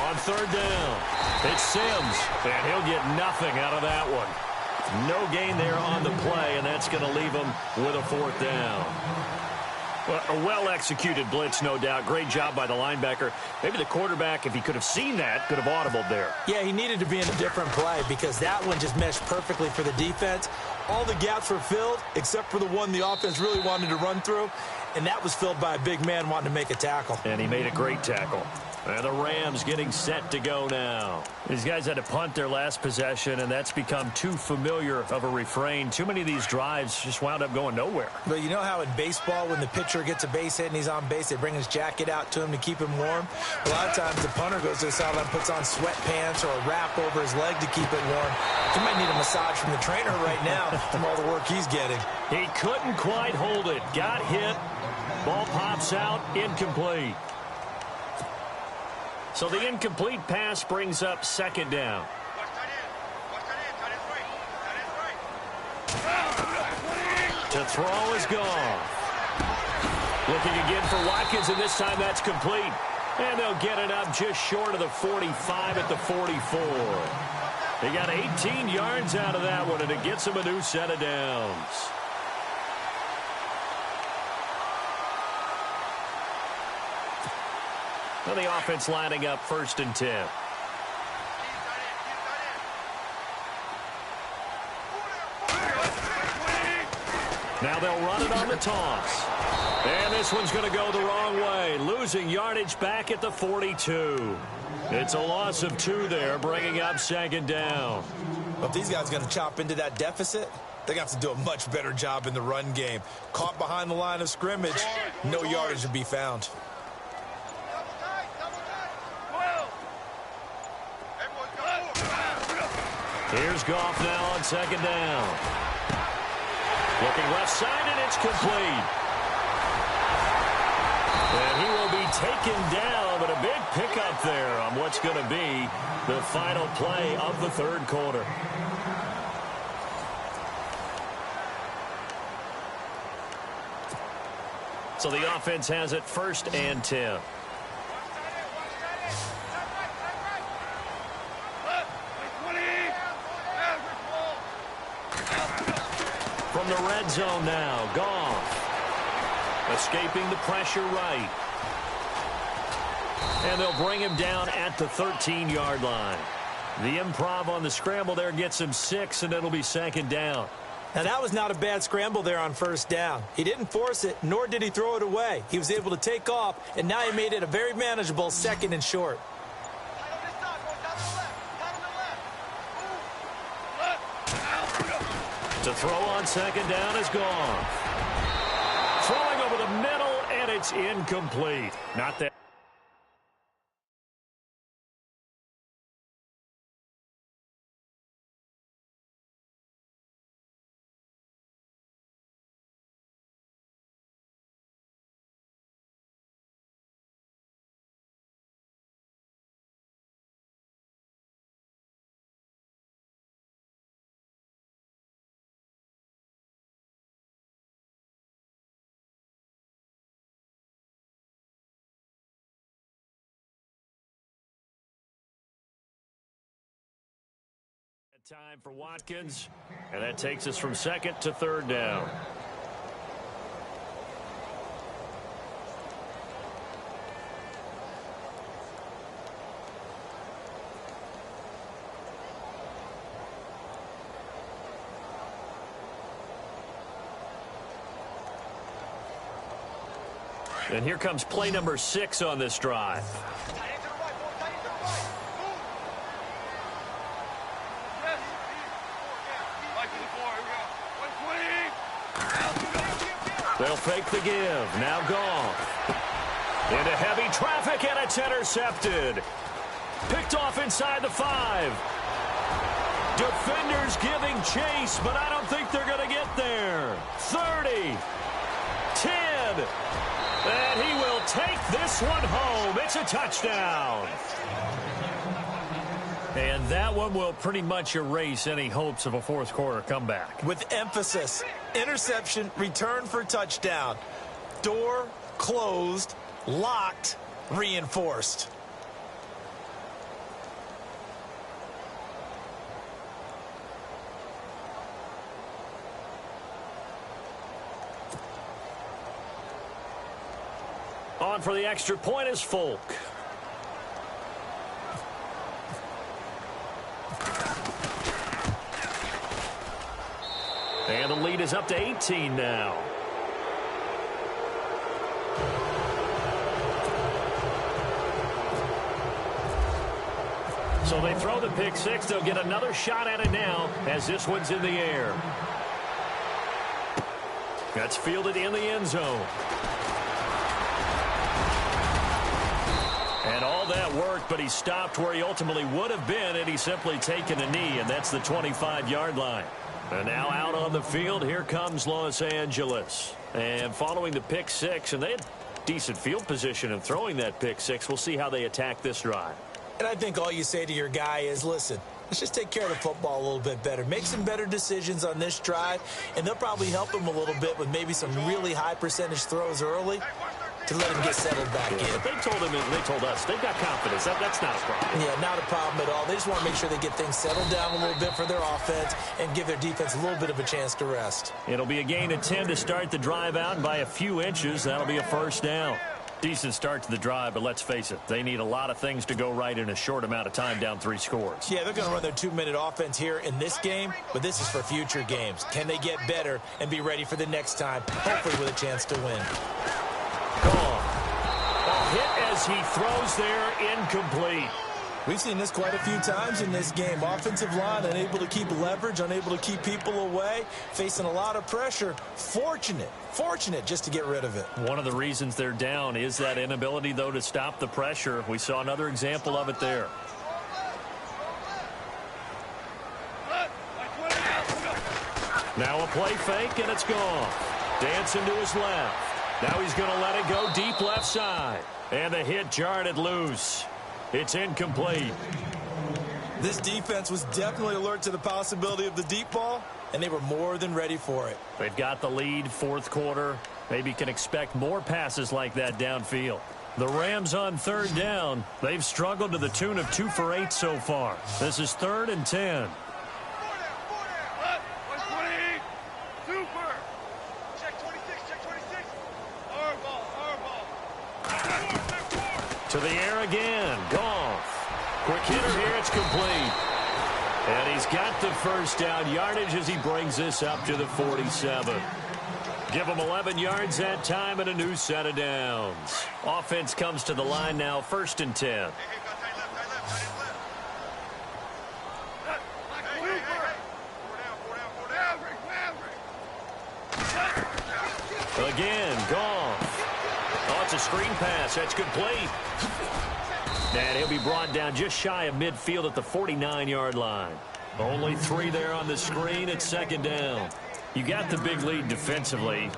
On third down, it's Sims, and he'll get nothing out of that one. No gain there on the play, and that's going to leave him with a 4th down. Well, a well-executed blitz, no doubt. Great job by the linebacker. Maybe the quarterback, if he could have seen that, could have audibled there. Yeah, he needed to be in a different play because that one just meshed perfectly for the defense. All the gaps were filled except for the one the offense really wanted to run through, and that was filled by a big man wanting to make a tackle. And he made a great tackle. And the Rams getting set to go now. These guys had to punt their last possession, and that's become too familiar of a refrain. Too many of these drives just wound up going nowhere. But you know how in baseball, when the pitcher gets a base hit and he's on base, they bring his jacket out to him to keep him warm? A lot of times the punter goes to the sideline, puts on sweatpants or a wrap over his leg to keep it warm. He might need a massage from the trainer right now from all the work he's getting. He couldn't quite hold it. Got hit. Ball pops out. Incomplete. So the incomplete pass brings up 2nd down. To throw is gone. Looking again for Watkins, and this time that's complete. And they'll get it up just short of the 45 at the 44. They got 18 yards out of that one, and it gets them a new set of downs. Well, the offense lining up 1st and 10. Now they'll run it on the toss. And this one's going to go the wrong way. Losing yardage back at the 42. It's a loss of 2 there, bringing up 2nd down. Well, if these guys are going to chop into that deficit, they're going to have to do a much better job in the run game. Caught behind the line of scrimmage, no yardage to be found. Here's Goff now on 2nd down. Looking left side, and it's complete. And he will be taken down, but a big pickup there on what's going to be the final play of the 3rd quarter. So the offense has it 1st and 10. From the red zone now, Goff. Escaping the pressure right. And they'll bring him down at the 13-yard line. The improv on the scramble there gets him 6, and it'll be 2nd down. Now, that was not a bad scramble there on 1st down. He didn't force it, nor did he throw it away. He was able to take off, and now he made it a very manageable 2nd and short. To throw on 2nd down is gone. Throwing over the middle, and it's incomplete. Not that. Time for Watkins, and that takes us from 2nd to 3rd down. And here comes play number 6 on this drive. They'll fake the give. Now Goff. Into heavy traffic, and it's intercepted. Picked off inside the 5. Defenders giving chase, but I don't think they're going to get there. 30. 10. And he will take this one home. It's a touchdown. And that one will pretty much erase any hopes of a fourth quarter comeback. With emphasis, interception, return for touchdown. Door closed, locked, reinforced. On for the extra point is Folk. And the lead is up to 18 now. So they throw the pick six. They'll get another shot at it now as this one's in the air. That's fielded in the end zone. And all that worked, but he stopped where he ultimately would have been had he simply taken a knee, and that's the 25-yard line. And now out on the field, here comes Los Angeles. And following the pick six, and they had decent field position in throwing that pick six. We'll see how they attack this drive. And I think all you say to your guy is, listen, let's just take care of the football a little bit better. Make some better decisions on this drive, and they'll probably help him a little bit with maybe some really high percentage throws early to let him get settled back in. They told him, and they told us, they've got confidence. That's not a problem. Yeah, not a problem at all. They just want to make sure they get things settled down a little bit for their offense and give their defense a little bit of a chance to rest. It'll be a gain of 10 to start the drive out, and by a few inches, that'll be a first down. Decent start to the drive, but let's face it, they need a lot of things to go right in a short amount of time down 3 scores. Yeah, they're going to run their 2-minute offense here in this game, but this is for future games. Can they get better and be ready for the next time, hopefully with a chance to win? Gone. A hit as he throws there, incomplete. We've seen this quite a few times in this game. Offensive line unable to keep leverage, unable to keep people away, facing a lot of pressure. Fortunate just to get rid of it. One of the reasons they're down is that inability, though, to stop the pressure. We saw another example of it there. Now a play fake, and it's gone. Dancing to his left. Now he's going to let it go deep left side. And the hit jarred it loose. It's incomplete. This defense was definitely alert to the possibility of the deep ball, and they were more than ready for it. They've got the lead, fourth quarter. Maybe can expect more passes like that downfield. The Rams on third down. They've struggled to the tune of 2 for 8 so far. This is 3rd and 10. To the air again. Goff. Quick hitter here. It's complete. And he's got the first down yardage as he brings this up to the 47. Give him 11 yards that time and a new set of downs. Offense comes to the line now, 1st and 10. Again, Goff. Oh, it's a screen pass. That's complete. And he'll be brought down just shy of midfield at the 49-yard line. Only 3 there on the screen. It's 2nd down. You got the big lead defensively.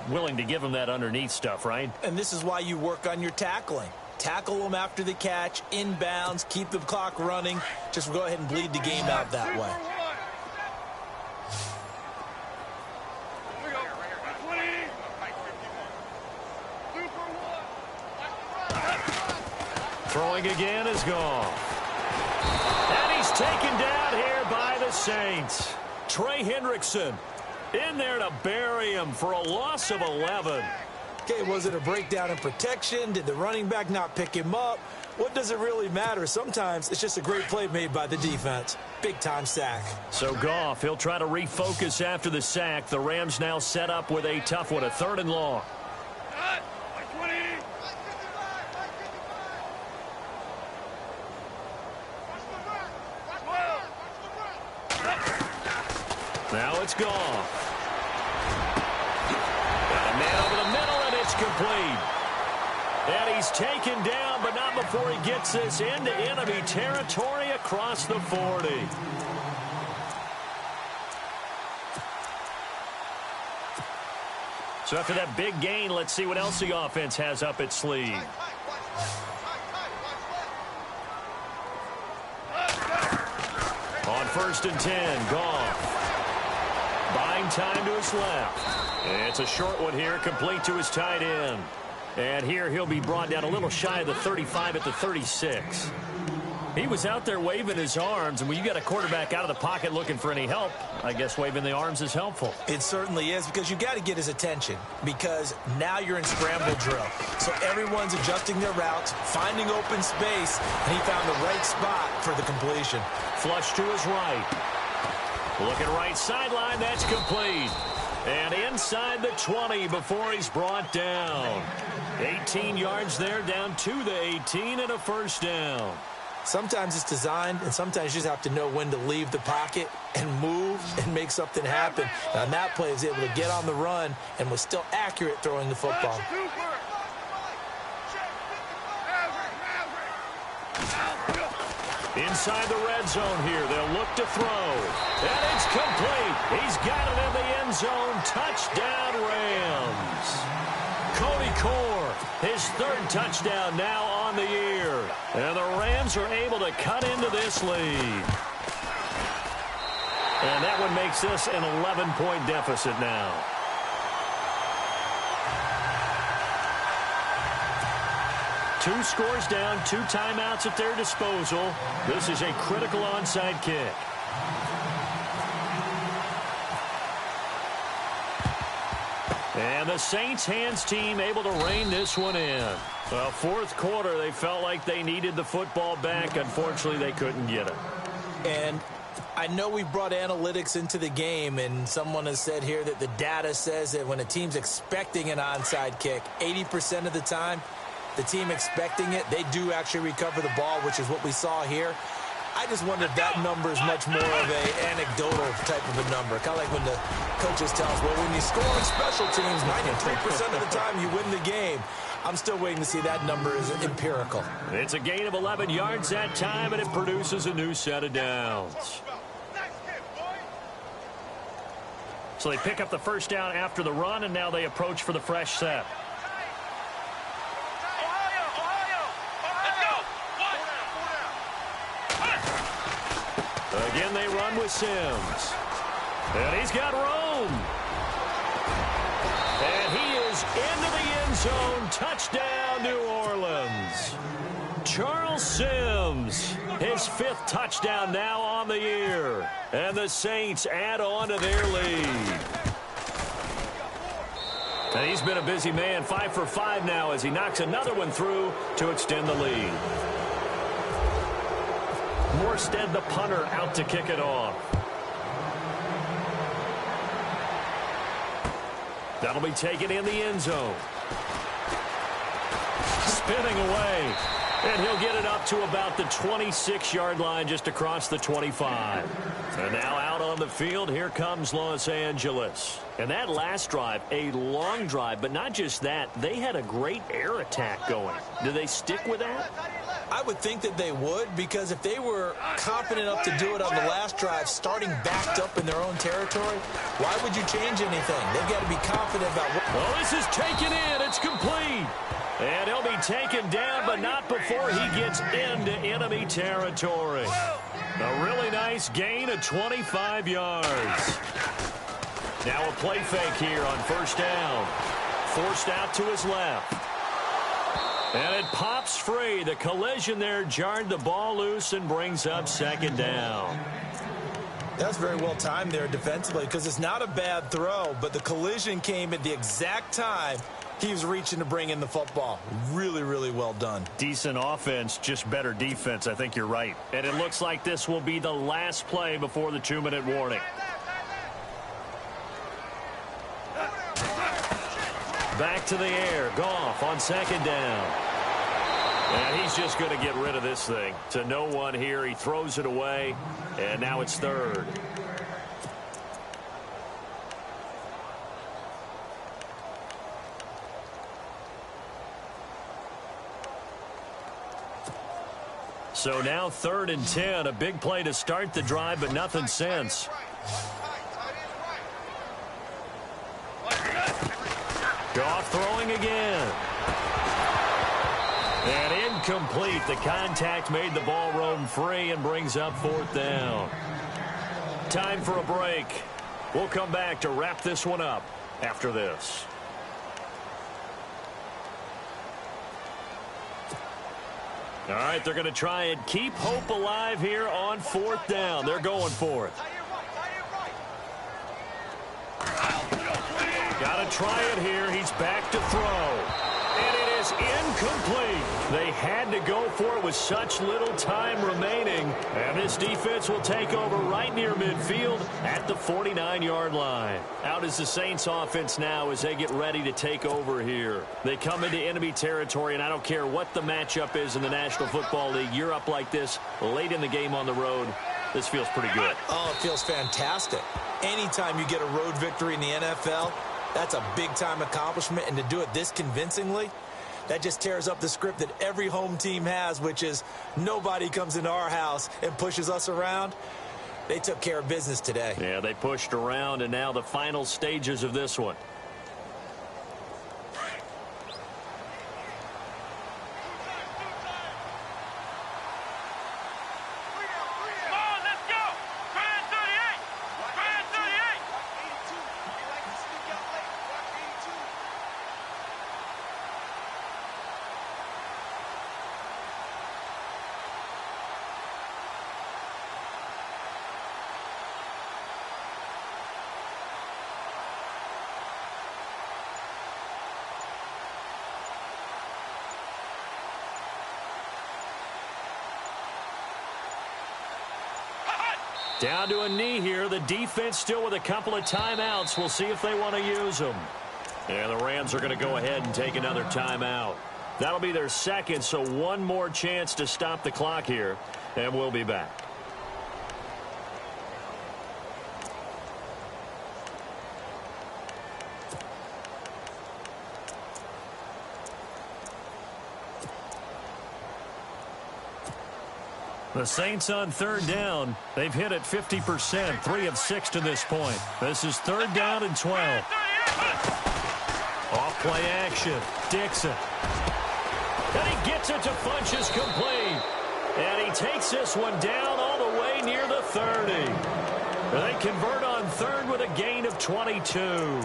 Willing to give him that underneath stuff, right? And this is why you work on your tackling. Tackle them after the catch, inbounds, keep the clock running. Just go ahead and bleed the game out that way. Throwing again is gone. And he's taken down here by the Saints. Trey Hendrickson in there to bury him for a loss of 11. Okay, was it a breakdown in protection? Did the running back not pick him up? What does it really matter? Sometimes it's just a great play made by the defense. Big-time sack. So Goff, he'll try to refocus after the sack. The Rams now set up with a tough one, a 3rd and long. Now it's Goff. Got a man over the middle, and it's complete. And he's taken down, but not before he gets this into enemy territory across the 40. So after that big gain, let's see what else the offense has up its sleeve. first and 10. Goff. Buying time to his left. It's a short one here, complete to his tight end. And here he'll be brought down a little shy of the 35 at the 36. He was out there waving his arms, and when you got a quarterback out of the pocket looking for any help, I guess waving the arms is helpful. It certainly is, because you got to get his attention, because now you're in scramble drill. So everyone's adjusting their routes, finding open space, and he found the right spot for the completion. Flush to his right. Looking right sideline, that's complete. And inside the 20 before he's brought down. 18 yards there, down to the 18 and a first down. Sometimes it's designed, and sometimes you just have to know when to leave the pocket and move and make something happen. And on that play, he was able to get on the run and was still accurate throwing the football. Inside the red zone here, they'll look to throw. And it's complete. He's got it in the end zone. Touchdown, Rams. Cody Core, his third touchdown now on the year. And the Rams are able to cut into this lead. And that one makes this an 11-point deficit now. Two scores down, 2 timeouts at their disposal. This is a critical onside kick. And the Saints hands team able to rein this one in. Well, fourth quarter, they felt like they needed the football back. Unfortunately, they couldn't get it. And I know we brought analytics into the game, and someone has said here that the data says that when a team's expecting an onside kick, 80% of the time, the team expecting it, they do actually recover the ball, which is what we saw here. I just wonder if that number is much more of an anecdotal type of a number. Kind of like when the coaches tell us, well, when you score on special teams, 93% of the time you win the game. I'm still waiting to see that number is empirical. It's a gain of 11 yards that time, and it produces a new set of downs. So they pick up the first down after the run, and now they approach for the fresh set. Again, they run with Sims. And he's got room. And he is into the end zone. Touchdown, New Orleans. Charles Sims, his 5th touchdown now on the year. And the Saints add on to their lead. And he's been a busy man, 5 for 5 now as he knocks another one through to extend the lead. Morstead, the punter, out to kick it off. That'll be taken in the end zone. Spinning away. And he'll get it up to about the 26-yard line, just across the 25. And now out on the field, here comes Los Angeles. And that last drive, a long drive, but not just that. They had a great air attack going. Do they stick with that? I would think that they would, because if they were confident enough to do it on the last drive, starting backed up in their own territory, why would you change anything? They've got to be confident about what... Well, this is taken in. It's complete. And he'll be taken down, but not before he gets into enemy territory. A really nice gain of 25 yards. Now a play fake here on first down. Forced out to his left. And it pops free. The collision there jarred the ball loose and brings up second down. That's very well timed there defensively, because it's not a bad throw, but the collision came at the exact time he was reaching to bring in the football. Really, really well done. Decent offense, just better defense. I think you're right. And it looks like this will be the last play before the 2-minute warning. Back to the air. Goff on second down. And he's just going to get rid of this thing. To no one here. He throws it away. And now it's third. So now 3rd and 10. A big play to start the drive, but nothing since. Goff throwing again. And incomplete. The contact made the ball roam free and brings up 4th down. time for a break. We'll come back to wrap this one up after this. All right, they're going to try and keep hope alive here on 4th down. They're going for it. Got to try it here. He's back to throw. And it is incomplete. They had to go for it with such little time remaining. And this defense will take over right near midfield at the 49-yard line. Out is the Saints offense now as they get ready to take over here. They come into enemy territory, and I don't care what the matchup is in the National Football League. You're up like this late in the game on the road. This feels pretty good. Oh, it feels fantastic. Anytime you get a road victory in the NFL, that's a big-time accomplishment, and to do it this convincingly, that just tears up the script that every home team has, which is nobody comes into our house and pushes us around. They took care of business today. Yeah, they pushed around, and now the final stages of this one. Down to a knee here. The defense still with a couple of timeouts. We'll see if they want to use them. And the Rams are going to go ahead and take another timeout. That'll be their second, so one more chance to stop the clock here, and we'll be back. The Saints on 3rd down. They've hit it 50%, 3 of 6 to this point. This is 3rd down and 12. Off play action. Dixon. And he gets it to Funchess complete. And he takes this one down all the way near the 30. They convert on 3rd with a gain of 22.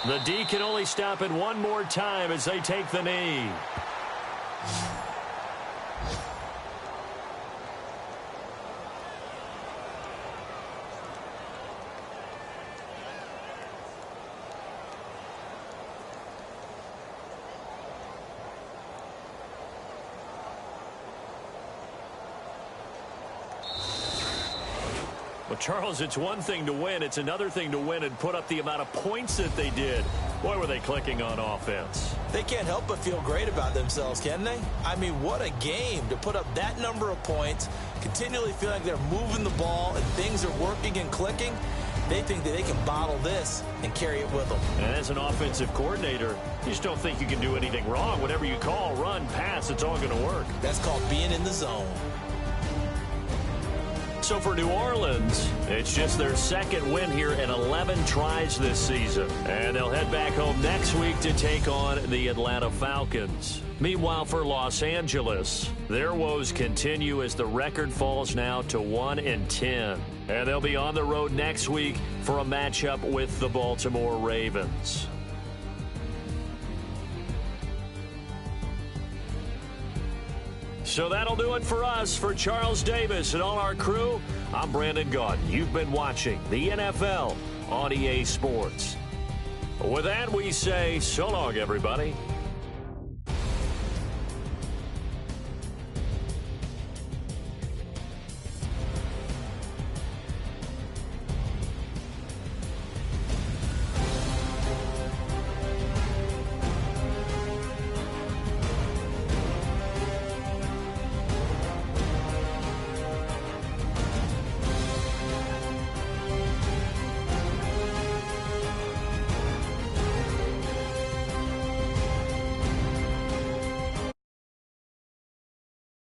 The D can only stop it one more time as they take the knee. Well, Charles, it's one thing to win. It's another thing to win and put up the amount of points that they did. Boy, were they clicking on offense. They can't help but feel great about themselves, can they? I mean, what a game to put up that number of points, continually feel like they're moving the ball and things are working and clicking. They think that they can bottle this and carry it with them. And as an offensive coordinator, you just don't think you can do anything wrong. Whatever you call, run, pass, it's all going to work. That's called being in the zone. So for New Orleans, it's just their second win here in 11 tries this season. And they'll head back home next week to take on the Atlanta Falcons. Meanwhile, for Los Angeles, their woes continue as the record falls now to 1-10. And they'll be on the road next week for a matchup with the Baltimore Ravens. So that'll do it for us. For Charles Davis and all our crew, I'm Brandon Gaudin. You've been watching the NFL on EA Sports. With that, we say so long, everybody.